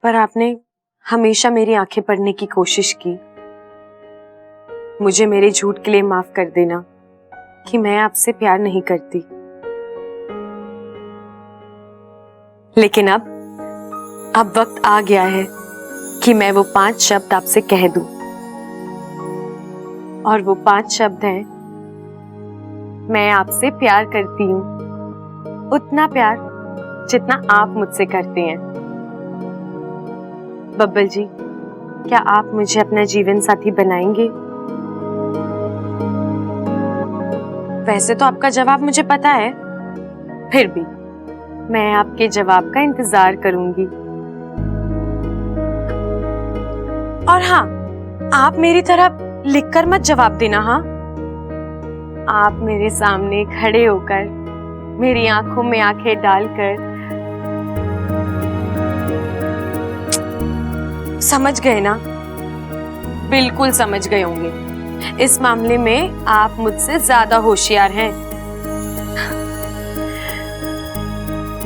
पर आपने हमेशा मेरी आंखें पढ़ने की कोशिश की। मुझे मेरे झूठ के लिए माफ कर देना कि मैं आपसे प्यार नहीं करती। लेकिन अब वक्त आ गया है कि मैं वो 5 शब्द आपसे कह दूं। और वो 5 शब्द हैं, मैं आपसे प्यार करती हूँ, उतना प्यार जितना आप मुझसे करते हैं। बब्बल जी, क्या आप मुझे अपना जीवन साथी बनाएंगे? वैसे तो आपका जवाब मुझे पता है, फिर भी मैं आपके जवाब का इंतजार करूंगी। और हाँ, आप मेरी तरफ लिखकर मत जवाब देना। हाँ, आप मेरे सामने खड़े होकर मेरी आंखों में आंखें डालकर, समझ गए ना? बिल्कुल समझ गए होंगे। इस मामले में आप मुझसे ज्यादा होशियार हैं।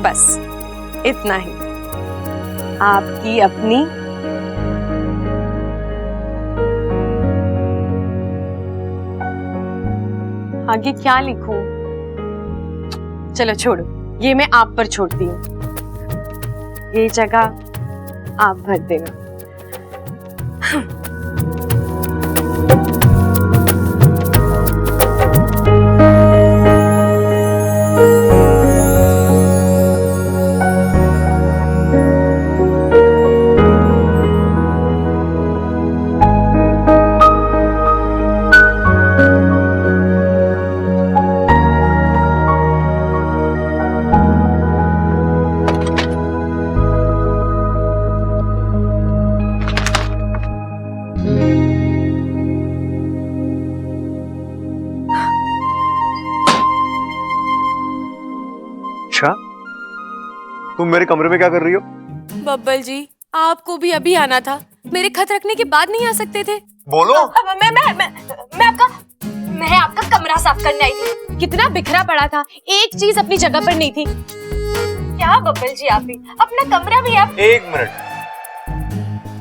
बस इतना ही। आपकी अपनी आगे क्या लिखूं? चलो छोड़ो, ये मैं आप पर छोड़ती हूँ। ये जगह आप भर देना। अच्छा, तुम मेरे कमरे में क्या कर रही हो? बब्बल जी, आपको भी अभी आना था। मेरे खत रखने के बाद नहीं आ सकते थे? बोलो। मैं आपका कमरा साफ करने आई थी। कितना बिखरा पड़ा था, एक चीज अपनी जगह पर नहीं थी। क्या बब्बल जी, आप भी अपना कमरा भी आप। एक मिनट,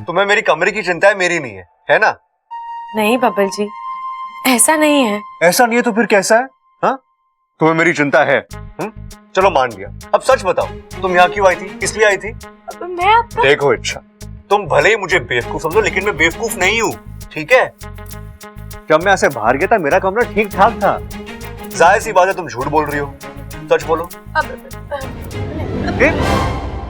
तुम्हें मेरी कमरे की चिंता है, मेरी नहीं है ना? नहीं बब्बल जी, ऐसा नहीं है। ऐसा नहीं है तो फिर कैसा है? हाँ, तुम्हें मेरी चिंता है। चलो मान लिया। अब सच बताओ, तुम यहाँ क्यों आई थी? किस लिए आई थी? मैं आपका... देखो इच्छा, तुम भले ही मुझे बेवकूफ समझो, लेकिन मैं बेवकूफ नहीं हूँ, ठीक है? जब मैं ऐसे बाहर गया था, मेरा कमरा ठीक ठाक था। जाहिर सी बात है तुम झूठ बोल रही हो, सच बोलो।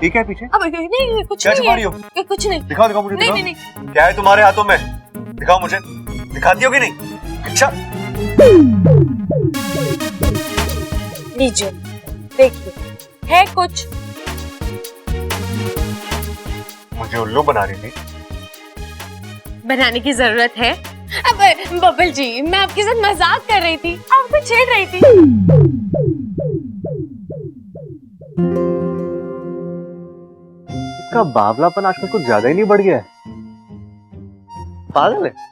ये क्या है पीछे? अब नहीं, कुछ क्या नहीं छुपा रही हो? कुछ नहीं। दिखाओ दिखाओ मुझे। नहीं, दिखाओ। नहीं, नहीं। क्या है तुम्हारे हाथों में? दिखाओ मुझे। दिखाती हो कि नहीं? अच्छा, लीजिए, देखिए, है कुछ। मुझे उल्लू बना रही थी। बनाने की जरूरत है? अब बब्बल जी, मैं आपके साथ मजाक कर रही थी, आपको छेड़ रही थी। इसका बावलापन आजकल कुछ ज्यादा ही नहीं बढ़ गया है? पागल है।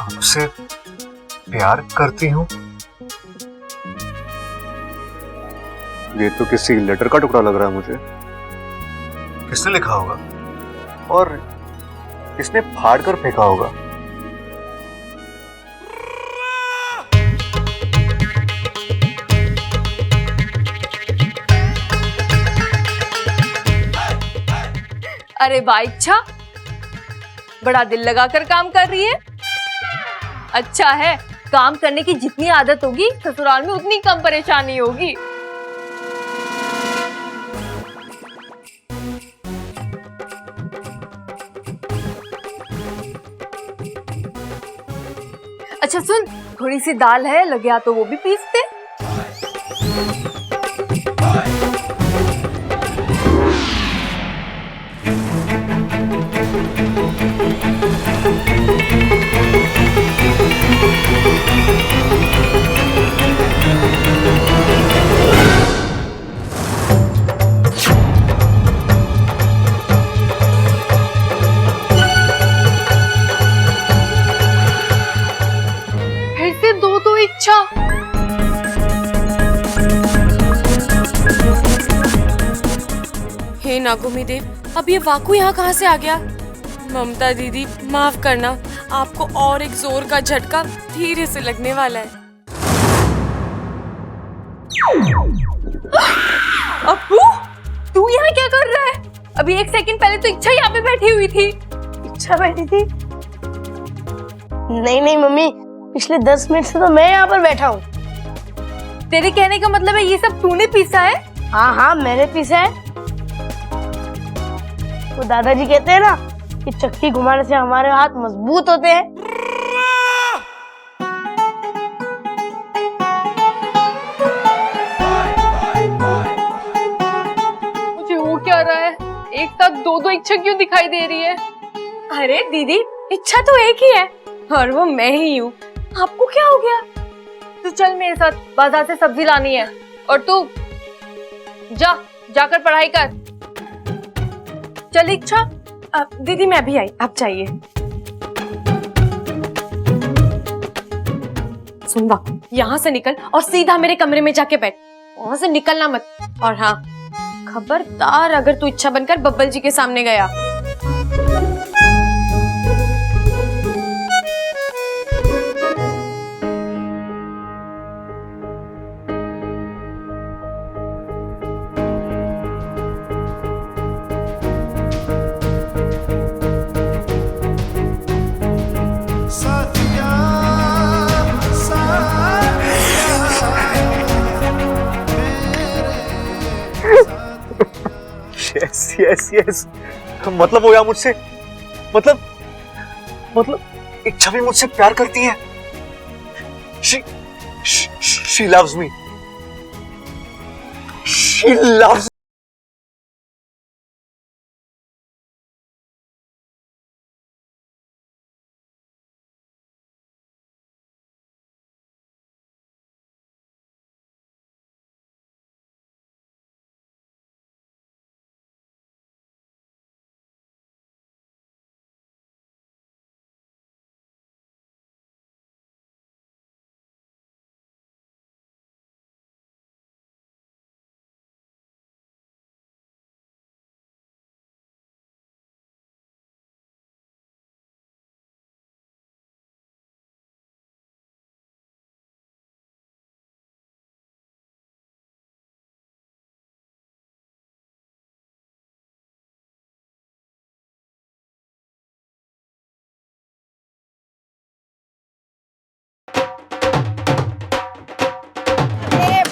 आपसे प्यार करती हूँ? ये तो किसी लेटर का टुकड़ा लग रहा है मुझे। किसने लिखा होगा और किसने फाड़ कर फेंका होगा? अरे वाह इच्छा, बड़ा दिल लगाकर काम कर रही है। अच्छा है, काम करने की जितनी आदत होगी ससुराल में उतनी कम परेशानी होगी। अच्छा सुन, थोड़ी सी दाल है, लगे तो वो भी पीस दे। इच्छा। हे नागुमी देव, अब ये वाकु यहाँ कहाँ से आ गया? ममता दीदी माफ करना, आपको और एक जोर का झटका धीरे से लगने वाला है। अप्पू, तू यहाँ क्या कर रहा है? अभी एक सेकंड पहले तो इच्छा यहाँ पे बैठी हुई थी। इच्छा बैठी थी? नहीं नहीं मम्मी, पिछले 10 मिनट से तो मैं यहाँ पर बैठा हूँ। तेरे कहने का मतलब है ये सब तूने पीसा है? हाँ हाँ मैंने पीसा है। तो दादाजी कहते हैं ना कि चक्की घुमाने से हमारे हाथ मजबूत होते हैं। मुझे हो क्या रहा है? एक साथ दो दो इच्छा क्यों दिखाई दे रही है? अरे दीदी, इच्छा तो एक ही है और वो मैं ही हूँ। आपको क्या हो गया? तू चल मेरे साथ, बाजार से सब्जी लानी है। और तू जाकर पढ़ाई कर। चल इच्छा। दीदी मैं भी आई, आप जाइए। सुन वाकु, यहाँ से निकल और सीधा मेरे कमरे में जाके बैठ। वहां से निकलना मत। और हाँ, खबरदार अगर तू इच्छा बनकर बब्बल जी के सामने गया। यस यस यस, मतलब वो या मुझसे मतलब इच्छा भी मुझसे प्यार करती है। she loves me. She loves me.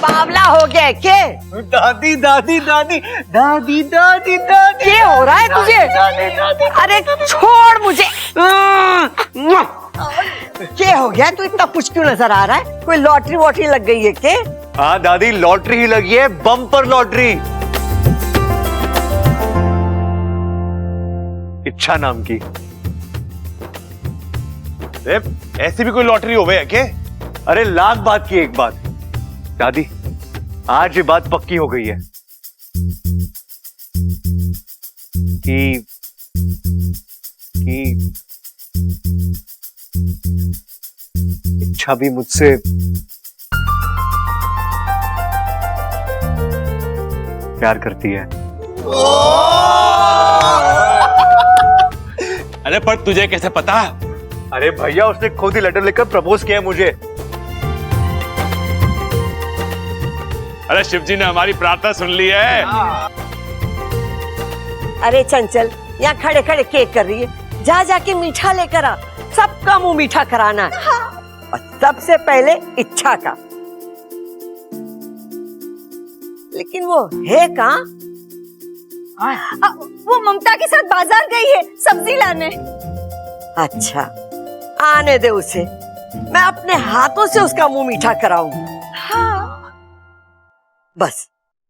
बावला हो गया के? दादी दादी दादी दादी दादी दादी, क्या हो रहा है तुझे? दादी दादी, अरे छोड़ मुझे। क्या हो गया? तू इतना कुछ क्यों नजर आ रहा है? कोई लॉटरी वॉटरी लग गई है के? हाँ दादी, लॉटरी ही लगी है, बम्पर लॉटरी। इच्छा नाम की। ऐसी भी कोई लॉटरी हो गई है क्या? अरे लाख बात की एक बात दादी, आज ये बात पक्की हो गई है कि इच्छा भी मुझसे प्यार करती है। अरे पर तुझे कैसे पता? अरे भैया, उसने खुद ही लेटर लिखकर प्रपोज किया है मुझे। अरे शिवजी ने हमारी प्रार्थना सुन ली है। अरे चंचल, यहाँ खड़े खड़े केक कर रही है, जा जाके मीठा लेकर आ। सबका मुंह मीठा कराना है। और सबसे पहले इच्छा का। लेकिन वो है कहाँ? वो ममता के साथ बाजार गई है सब्जी लाने। अच्छा, आने दे उसे, मैं अपने हाथों से उसका मुंह मीठा कराऊंगी। हाँ। बस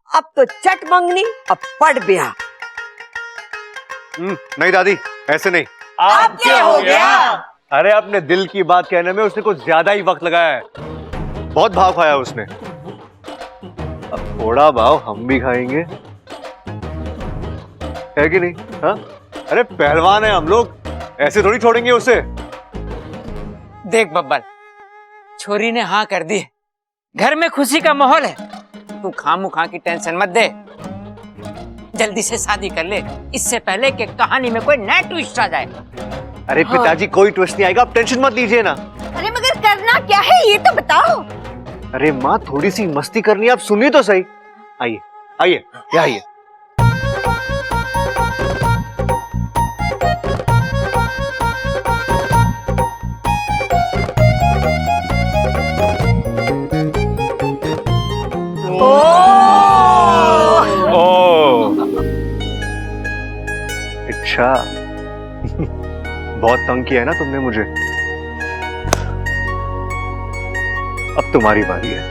अब तो चट मंगनी, अब पड़ ब्याह। नहीं दादी, ऐसे नहीं। अब क्या हो गया? अरे अपने दिल की बात कहने में उसने कुछ ज्यादा ही वक्त लगाया है। बहुत भाव खाया उसने। अब थोड़ा भाव हम भी खाएंगे, है कि नहीं? हाँ? अरे पहलवान है हम लोग, ऐसे थोड़ी छोड़ेंगे उसे। देख बब्बल, छोरी ने हाँ कर दी। घर में खुशी का माहौल है। तू खामखा की टेंशन मत दे, जल्दी से शादी कर ले, इससे पहले कि कहानी में कोई नया ट्विस्ट आ जाए। अरे पिताजी कोई ट्विस्ट नहीं आएगा, आप टेंशन मत लीजिए ना। अरे मगर करना क्या है ये तो बताओ। अरे माँ थोड़ी सी मस्ती करनी है, आप सुनिए तो सही। आइए आइए यहाँ आइए। अच्छा बहुत तंग किया है ना तुमने मुझे, अब तुम्हारी बारी है।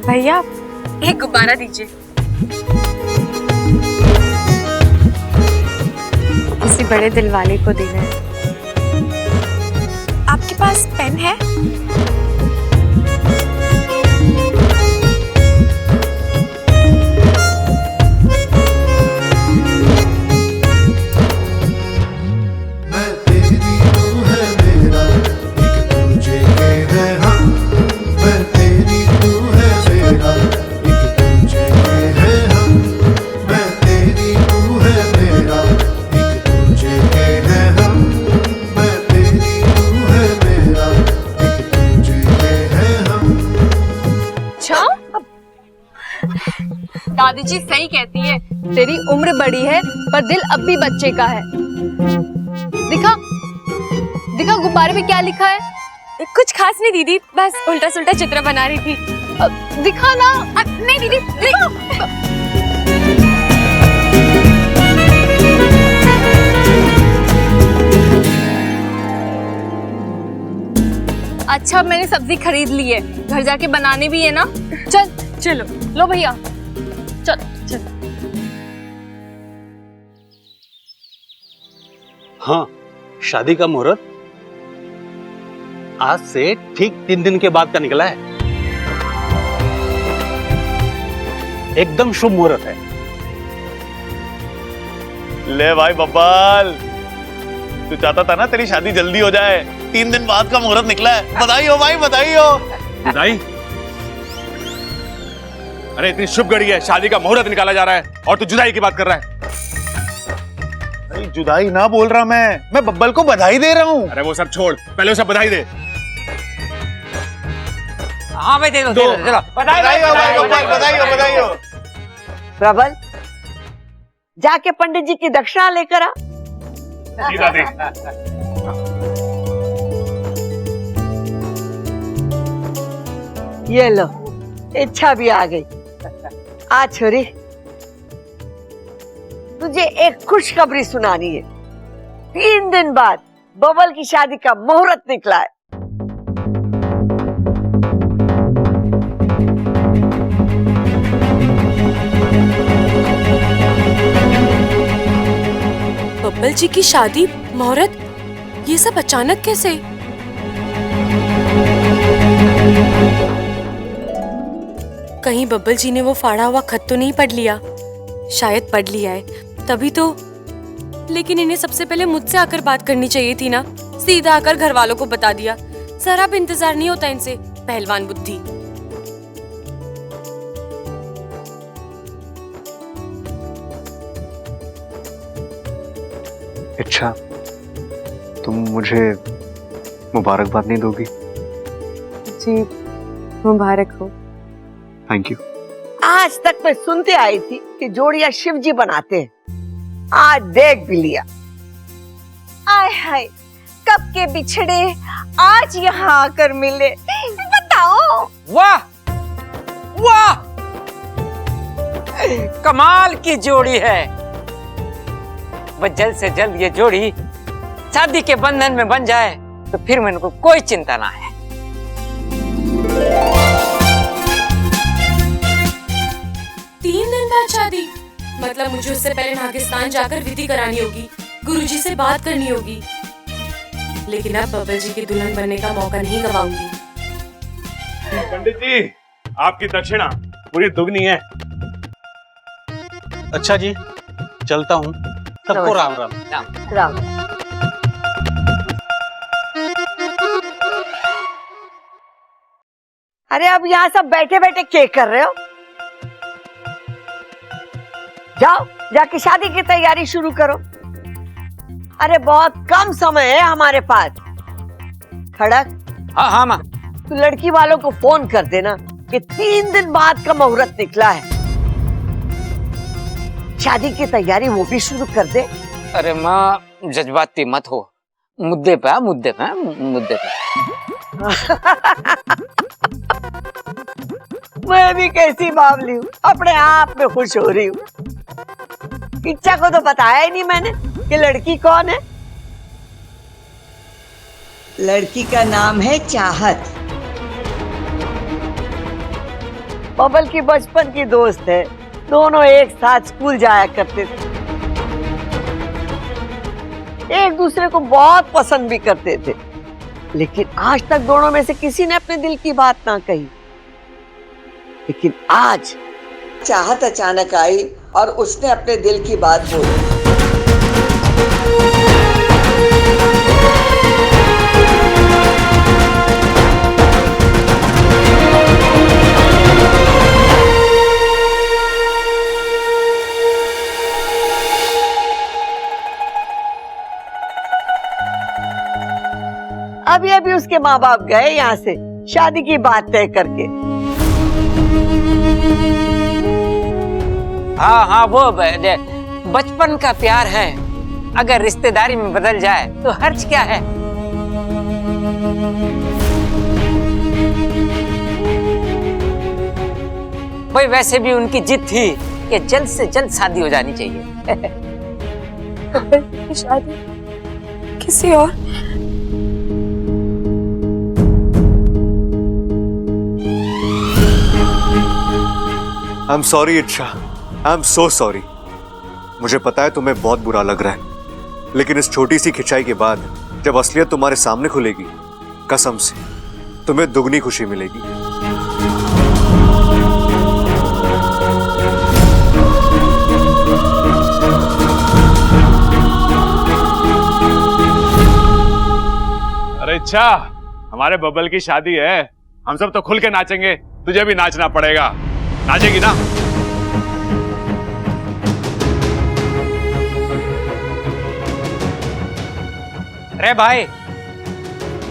भैया एक गुब्बारा दीजिए, किसी बड़े दिल वाले को देना है। आपके पास पेन है? दादी जी सही कहती है, तेरी उम्र बड़ी है पर दिल अब भी बच्चे का है। दिखा दिखा गुब्बारे पे क्या लिखा है? कुछ खास नहीं दीदी, बस उल्टा सुल्टा चित्र बना रही थी। दिखा ना। नहीं दीदी देखो। अच्छा मैंने सब्जी खरीद ली है, घर जाके बनाने भी है ना। चल चलो लो भैया, चल चल। हाँ, शादी का मुहूर्त आज से ठीक 3 दिन के बाद का निकला है। एकदम शुभ मुहूर्त है। ले भाई बब्बाल, तू चाहता था ना तेरी शादी जल्दी हो जाए, 3 दिन बाद का मुहूर्त निकला है। बधाई हो भाई, बधाई हो। बधाई? अरे इतनी शुभ घड़ी है, शादी का मुहूर्त निकाला जा रहा है और तू जुदाई की बात कर रहा है। अरे जुदाई ना बोल रहा मैं बब्बल को बधाई दे रहा हूँ। अरे वो सब छोड़, पहले उसे बधाई दे। हाँ भाई दे दो, चलो बधाई हो भाई, बधाई हो, बधाई हो। प्रबल जाके पंडित जी की दक्षिणा लेकर आ। सीधा दे। ये लो, इच्छा भी आ गई। आ छोरी, तुझे एक खुशखबरी सुनानी है। 3 दिन बाद बबल की शादी का मुहूर्त निकला है। बब्बल जी की शादी, मुहूर्त, ये सब अचानक कैसे? कहीं बब्बल जी ने वो फाड़ा हुआ खत तो नहीं पढ़ लिया? शायद पढ़ लिया है, तभी तो। लेकिन इन्हें सबसे पहले मुझसे आकर बात करनी चाहिए थी ना, सीधा आकर घर वालों को बता दिया। जरा भी इंतजार नहीं होता इनसे, पहलवान बुद्धि। अच्छा, तुम मुझे मुबारकबाद नहीं दोगी? जी मुबारक हो। Thank you. आज तक मैं सुनते आई थी कि जोड़ियां शिव जी बनाते हैं, आज देख भी लिया। आय हाय, कब के बिछड़े आज यहाँ आकर मिले। बताओ। वाह वाह, कमाल की जोड़ी है। बस जल्द से जल्द ये जोड़ी शादी के बंधन में बन जाए तो फिर मेरे को कोई चिंता ना है। 3 दिन बाद शादी? मतलब मुझे उससे पहले पाकिस्तान जाकर विधि करानी होगी, गुरुजी से बात करनी होगी। लेकिन अब बब्बल जी की दुल्हन बनने का मौका नहीं गवाऊंगी। पंडित जी, आपकी दक्षिणा पूरी दुगनी है। अच्छा जी, चलता हूँ। सबको राम राम। राम। अरे अब यहाँ सब बैठे बैठे केक कर रहे हो? जाओ जाके शादी की तैयारी शुरू करो। अरे बहुत कम समय है हमारे पास। खड़क, हाँ हाँ माँ। तू लड़की वालों को फोन कर देना कि 3 दिन बाद का मुहूर्त निकला है। शादी की तैयारी वो भी शुरू कर दे। अरे माँ जज्बाती मत हो, मुद्दे पे आ, मुद्दे पे आ, मुद्दे पे। मैं भी कैसी बावली हूँ, अपने आप में खुश हो रही हूँ। इच्छा को तो बताया ही नहीं मैंने कि लड़की कौन है। लड़की का नाम है चाहत। बबल की बचपन की दोस्त है, दोनों एक साथ स्कूल जाया करते थे, एक दूसरे को बहुत पसंद भी करते थे, लेकिन आज तक दोनों में से किसी ने अपने दिल की बात ना कही। लेकिन आज चाहत अचानक आई और उसने अपने दिल की बात बोली। अभी अभी उसके माँ बाप गए यहाँ से शादी की बात तय करके। हाँ हाँ, वो बचपन का प्यार है, अगर रिश्तेदारी में बदल जाए तो हर्ज क्या है। भाई वैसे भी उनकी जिद थी कि जल्द से जल्द शादी हो जानी चाहिए। शादी किसी और? आई एम सॉरी इच्छा, आई एम सो सॉरी। मुझे पता है तुम्हें बहुत बुरा लग रहा है, लेकिन इस छोटी सी खिंचाई के बाद जब असलियत तुम्हारे सामने खुलेगी, कसम से तुम्हें दुगनी खुशी मिलेगी। अरे इच्छा, हमारे बबल की शादी है, हम सब तो खुल के नाचेंगे, तुझे भी नाचना पड़ेगा। नाचेगी ना? अरे भाई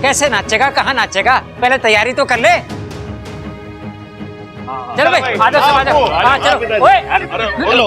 कैसे नाचेगा, कहाँ नाचेगा, पहले तैयारी तो कर ले। चलो भाई, आ जाओ सब आ जाओ। हाँ चलो। ओए, अरे बोलो।